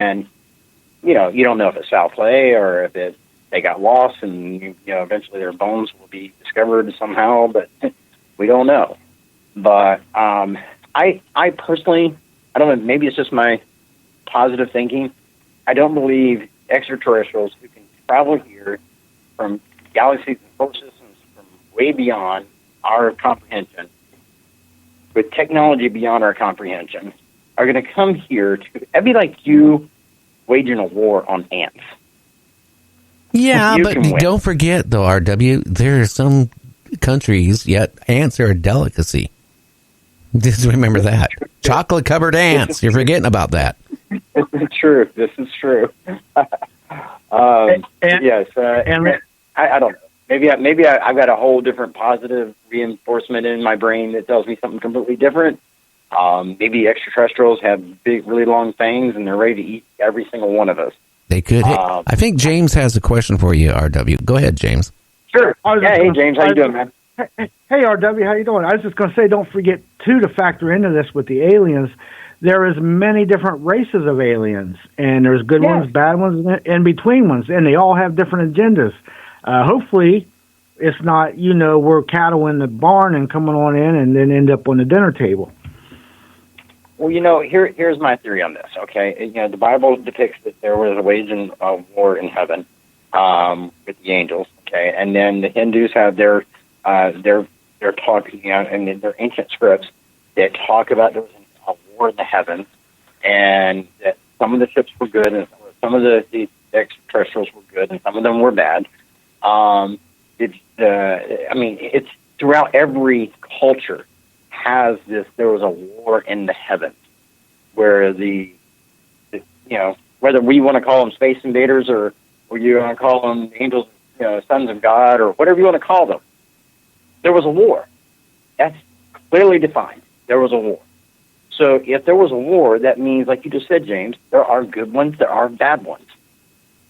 And you don't know if it's foul play or if they got lost, and eventually their bones will be discovered somehow, but we don't know. But I personally, I don't know, maybe it's just my positive thinking. I don't believe extraterrestrials who can travel here from galaxies and solar systems from way beyond our comprehension, with technology beyond our comprehension, are going to come here to. It'd be like you waging a war on ants. Yeah, but don't forget, though, RW, there are some countries, yet ants are a delicacy. Just remember that. Chocolate-covered ants. You're forgetting about that. This is true. Yes. I don't know. Maybe I've got a whole different positive reinforcement in my brain that tells me something completely different. Maybe extraterrestrials have big, really long fangs, and they're ready to eat every single one of us. They could. Hey, I think James has a question for you, RW. Go ahead, James. Sure. Hey, James. How you doing, man? Hey, RW. How you doing? I was just going to say, don't forget, too, to factor into this with the aliens, there is many different races of aliens, and there's good ones, bad ones, and in-between ones, and they all have different agendas. Hopefully, it's not, we're cattle in the barn and coming on in and then end up on the dinner table. Well, here's my theory on this, okay? The Bible depicts that there was a waging of war in heaven with the angels, okay? And then the Hindus have their talk, and their ancient scripts that talk about there was a war in the heavens, and that some of the ships were good, and some of the extraterrestrials were good, and some of them were bad. It's throughout every culture has this. There was a war in the heavens, where whether we want to call them space invaders or you want to call them angels, sons of God, or whatever you want to call them, there was a war. That's clearly defined. There was a war. So if there was a war, that means, like you just said, James, there are good ones, there are bad ones.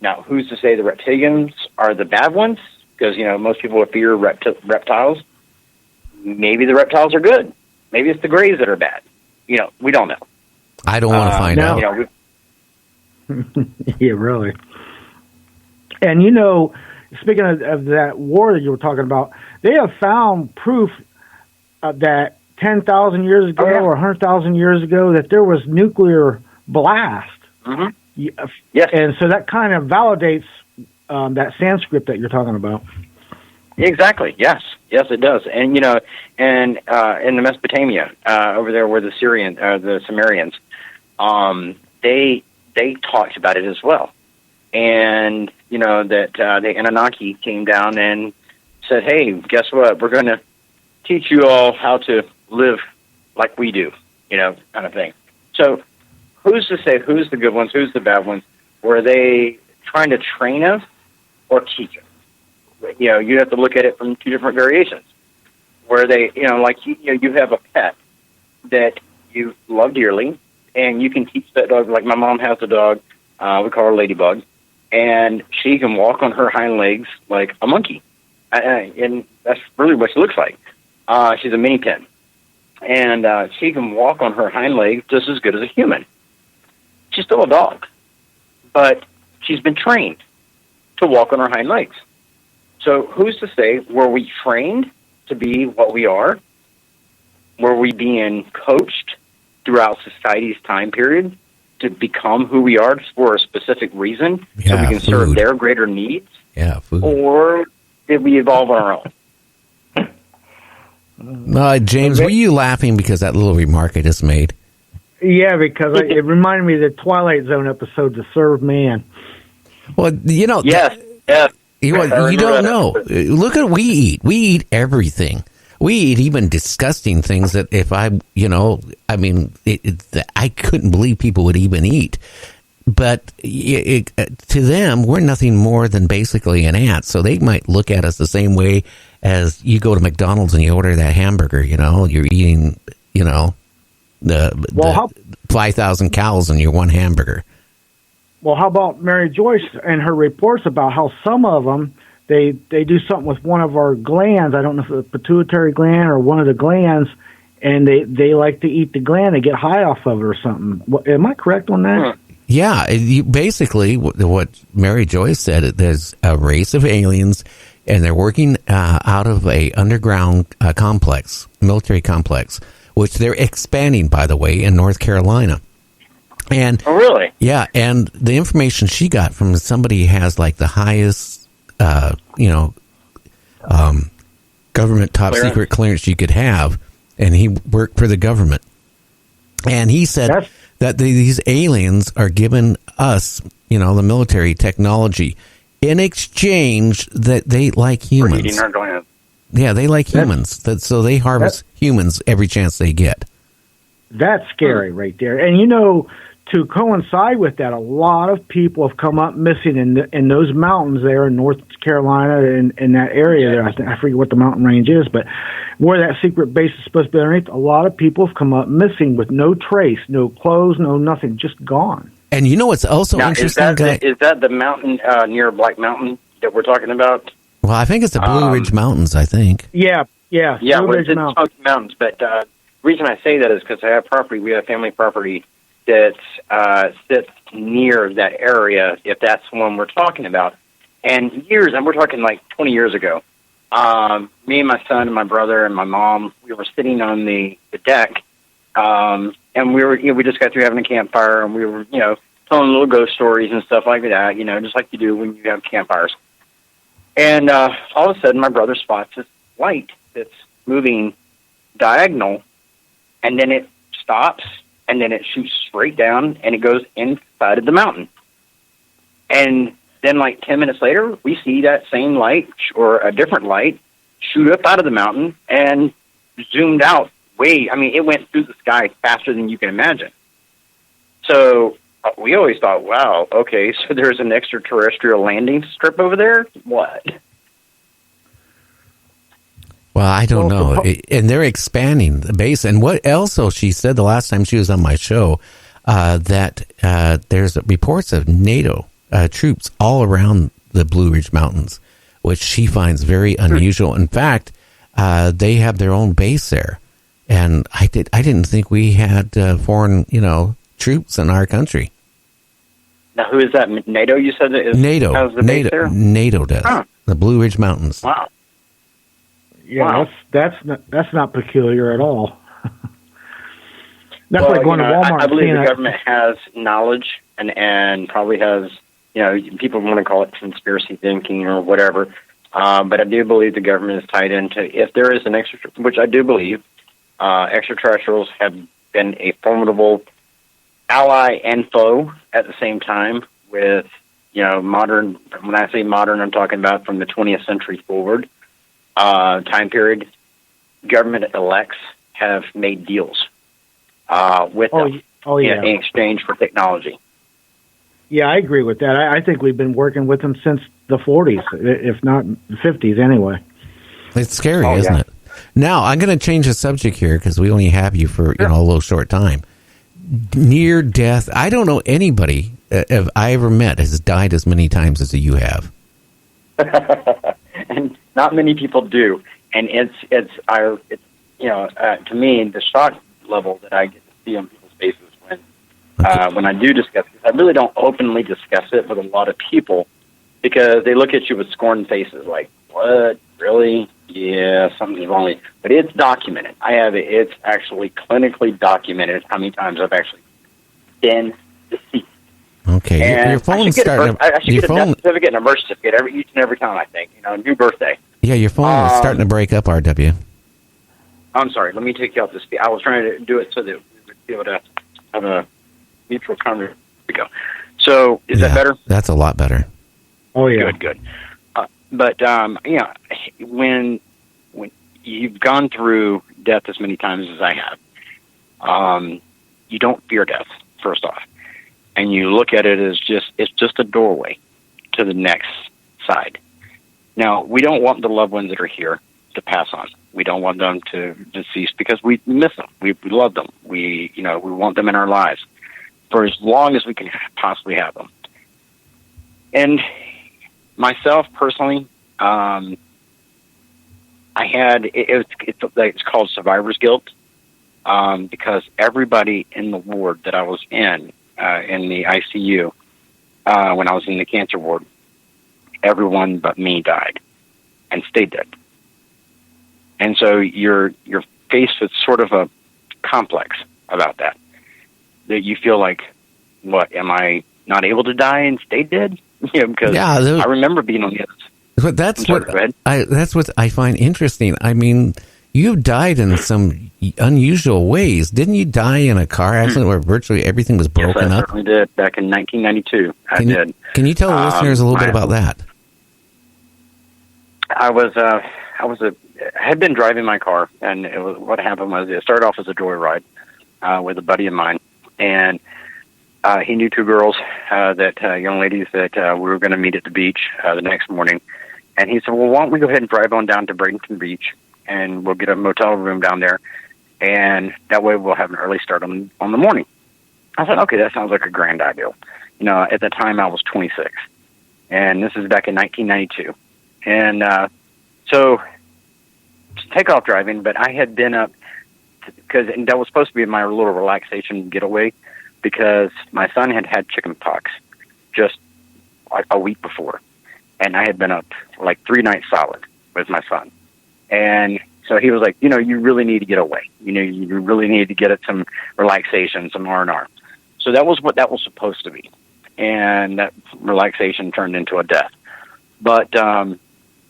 Now, who's to say the reptilians are the bad ones? Because, most people fear reptiles. Maybe the reptiles are good. Maybe it's the grays that are bad. We don't know. I don't want to find out. Yeah, really. And, speaking of that war that you were talking about, they have found proof that 10,000 years ago or 100,000 years ago that there was nuclear blast. Mm-hmm. Yes. And so that kind of validates that Sanskrit that you're talking about. Exactly. Yes, it does. And in the Mesopotamia over there, where the Sumerians, they talked about it as well. And that the Anunnaki came down and said, "Hey, guess what? We're going to teach you all how to live like we do," kind of thing. So, who's to say who's the good ones, who's the bad ones? Were they trying to train us or teach us? You have to look at it from two different variations. Where they, like you have a pet that you love dearly, and you can teach that dog. Like my mom has a dog, we call her Ladybug, and she can walk on her hind legs like a monkey, and that's really what she looks like. She's a mini pin, and she can walk on her hind legs just as good as a human. She's still a dog, but she's been trained to walk on her hind legs. So who's to say, were we trained to be what we are? Were we being coached throughout society's time period to become who we are for a specific reason so we can serve their greater needs? Yeah, food. Or did we evolve on our own? James, were you laughing because that little remark I just made? Yeah, because it reminded me of the Twilight Zone episode, The Served Man. Well, Yes, yes. You don't know. Look at we eat. We eat everything. We eat even disgusting things that if I couldn't believe people would even eat. But to them, we're nothing more than basically an ant. So they might look at us the same way as you go to McDonald's and you order that hamburger. You're eating, the 5,000 calories in your one hamburger. Well, how about Mary Joyce and her reports about how some of them, they do something with one of our glands. I don't know if it's a pituitary gland or one of the glands, and they like to eat the gland and get high off of it or something. Am I correct on that? Yeah, basically what Mary Joyce said, there's a race of aliens, and they're working out of a underground military complex, which they're expanding, by the way, in North Carolina. And oh, really? Yeah, and the information she got from somebody who has like the highest, government top secret clearance you could have, and he worked for the government. And he said that these aliens are giving us, the military technology in exchange that they like humans. Yeah, they like humans. So they harvest humans every chance they get. That's scary right there. And, to coincide with that, a lot of people have come up missing in those mountains there in North Carolina and in that area there. I forget what the mountain range is, but where that secret base is supposed to be underneath, a lot of people have come up missing with no trace, no clothes, no nothing, just gone. And what's also interesting? Is that the mountain near Black Mountain that we're talking about? Well, I think it's the Blue Ridge Mountains, I think. Yeah. Blue Ridge Mountains. But the reason I say that is because I have property. We have family property that sits near that area, if that's the one we're talking about. And we're talking like 20 years ago, me and my son and my brother and my mom, we were sitting on the deck, and we just got through having a campfire, and we were, telling little ghost stories and stuff like that, just like you do when you have campfires. And all of a sudden, my brother spots this light that's moving diagonal, and then it stops, and then it shoots straight down, and it goes inside of the mountain. And then, like 10 minutes later, we see that same light, or a different light, shoot up out of the mountain and zoomed out it went through the sky faster than you can imagine. So we always thought, wow, okay, so there's an extraterrestrial landing strip over there? What? Well, I don't know. And they're expanding the base. And what else she said the last time she was on my show, that there's reports of NATO troops all around the Blue Ridge Mountains, which she finds very unusual. In fact, they have their own base there. And I didn't think we had foreign, troops in our country. Now, who is that? NATO, you said? NATO. How's the base there? NATO does. Huh. The Blue Ridge Mountains. Wow. Yeah, wow. That's not peculiar at all. That's like going to Walmart. I believe the government has knowledge and probably has, people want to call it conspiracy thinking or whatever. But I do believe the government is tied into, if there is an which I do believe, extraterrestrials have been a formidable ally and foe at the same time with, modern, when I say modern, I'm talking about from the 20th century forward. Time period, government elects have made deals with them in exchange for technology. Yeah, I agree with that. I think we've been working with them since the 40s, if not the 50s anyway. It's scary, isn't it? Now, I'm going to change the subject here because we only have you for a little short time. Near death, I don't know anybody I ever met has died as many times as you have. And not many people do, and it's to me the shock level that I get to see on people's faces when I do discuss it. I really don't openly discuss it with a lot of people because they look at you with scorn faces, like, "What? Really? Yeah, something's wrong." But it's documented. It's actually clinically documented how many times I've actually been deceased. Okay, and your phone's starting. I should get a death certificate and a birth certificate each and every time. I think new birthday. Yeah, your phone is starting to break up. RW. I'm sorry. Let me take you off the speed. I was trying to do it so that we would be able to have a mutual conversation. There we go. So is that better? That's a lot better. Oh yeah, good. But when you've gone through death as many times as I have, you don't fear death. First off. And you look at it as it's just a doorway to the next side. Now, we don't want the loved ones that are here to pass on. We don't want them to decease because we miss them. We love them. We want them in our lives for as long as we can possibly have them. And myself personally, it's called survivor's guilt because everybody in the ward that I was in in the ICU when I was in the cancer ward. Everyone but me died and stayed dead. And so you're faced with sort of a complex about that you feel like, what, am I not able to die and stay dead? Because I remember being on the other side. But that's what I find interesting. I mean, you died in some unusual ways. Didn't you die in a car accident where virtually everything was broken up? Yes, I certainly did. Back in 1992, I did. Can you tell the listeners a little bit about that? I had been driving my car, and what happened was it started off as a joyride with a buddy of mine, and he knew two girls, young ladies that we were going to meet at the beach the next morning. And he said, well, why don't we go ahead and drive on down to Bradenton Beach, and we'll get a motel room down there, and that way we'll have an early start on the morning. I said, okay, that sounds like a grand idea. At the time I was 26, and this is back in 1992. And so take off driving, but I had been up because that was supposed to be my little relaxation getaway, because my son had had chicken pox just like a week before. And I had been up like 3 nights solid with my son. And so he was like, you really need to get away. You really need to get at some relaxation, some R&R. So that was what that was supposed to be. And that relaxation turned into a death. But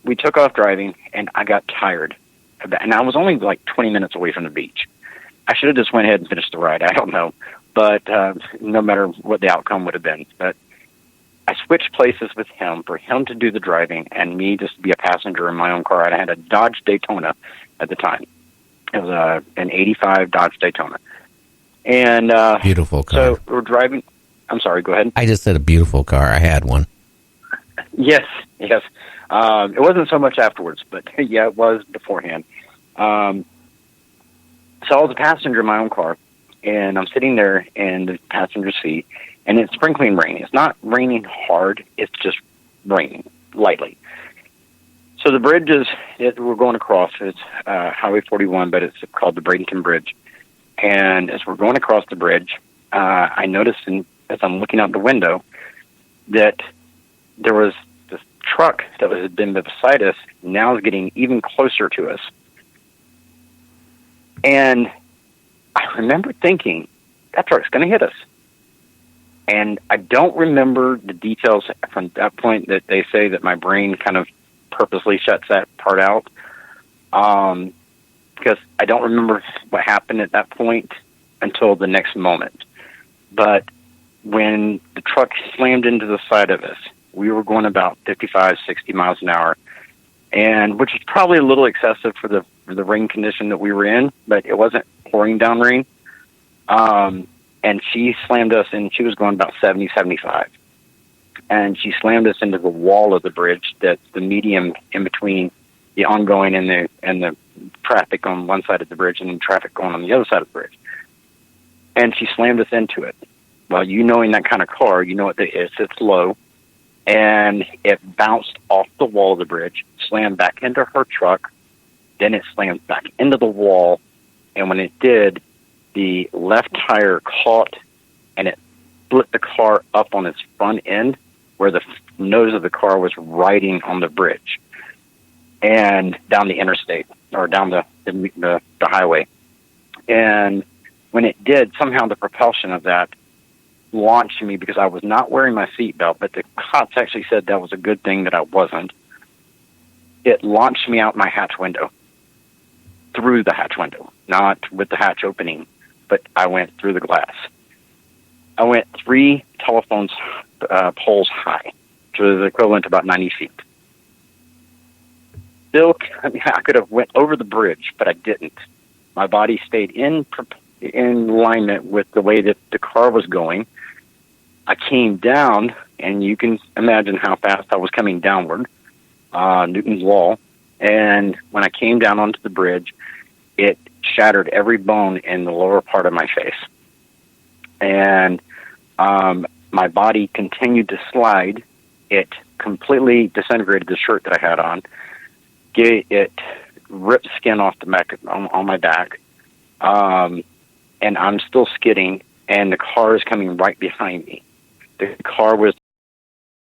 we took off driving, and I got tired. And I was only like 20 minutes away from the beach. I should have just went ahead and finished the ride. I don't know. But no matter what the outcome would have been. But I switched places with him for him to do the driving and me just to be a passenger in my own car. And I had a Dodge Daytona at the time. It was an 85 Dodge Daytona. And beautiful car. So we're driving. I'm sorry, go ahead. I just said a beautiful car. I had one. Yes. It wasn't so much afterwards, but yeah, it was beforehand. So I was a passenger in my own car, and I'm sitting there in the passenger seat, and it's sprinkling rain. It's not raining hard. It's just raining lightly. So the bridge we're going across. It's Highway 41, but it's called the Bradenton Bridge. And as we're going across the bridge, I noticed as I'm looking out the window that there was this truck that had been beside us now is getting even closer to us. And I remember thinking, that truck's going to hit us. And I don't remember the details from that point that they say that my brain kind of purposely shuts that part out. Because I don't remember what happened at that point until the next moment. But when the truck slammed into the side of us, we were going about 55, 60 miles an hour, and which is probably a little excessive for the rain condition that we were in, but it wasn't pouring down rain. And she slammed us in. She was going about 70, 75. And she slammed us into the wall of the bridge, that's the medium in between the ongoing and the traffic on one side of the bridge and the traffic going on the other side of the bridge. And she slammed us into it. Well, knowing that kind of car, you know what it is. It's low. And it bounced off the wall of the bridge, slammed back into her truck. Then it slammed back into the wall. And when it did, the left tire caught, and it split the car up on its front end where the nose of the car was riding on the bridge and down the interstate or down the highway. And when it did, somehow the propulsion of that launched me, because I was not wearing my seatbelt, but the cops actually said that was a good thing that I wasn't. It launched me out my hatch window, through the hatch window, not with the hatch opening, but I went through the glass. I went 3 telephone poles high, which was equivalent to about 90 feet. Still, I could have went over the bridge, but I didn't. My body stayed in alignment with the way that the car was going. I came down, and you can imagine how fast I was coming downward, Newton's Law. And when I came down onto the bridge, it shattered every bone in the lower part of my face. And my body continued to slide. It completely disintegrated the shirt that I had on. It ripped skin off the back on my back. And I'm still skidding. and the car is coming right behind me. The car was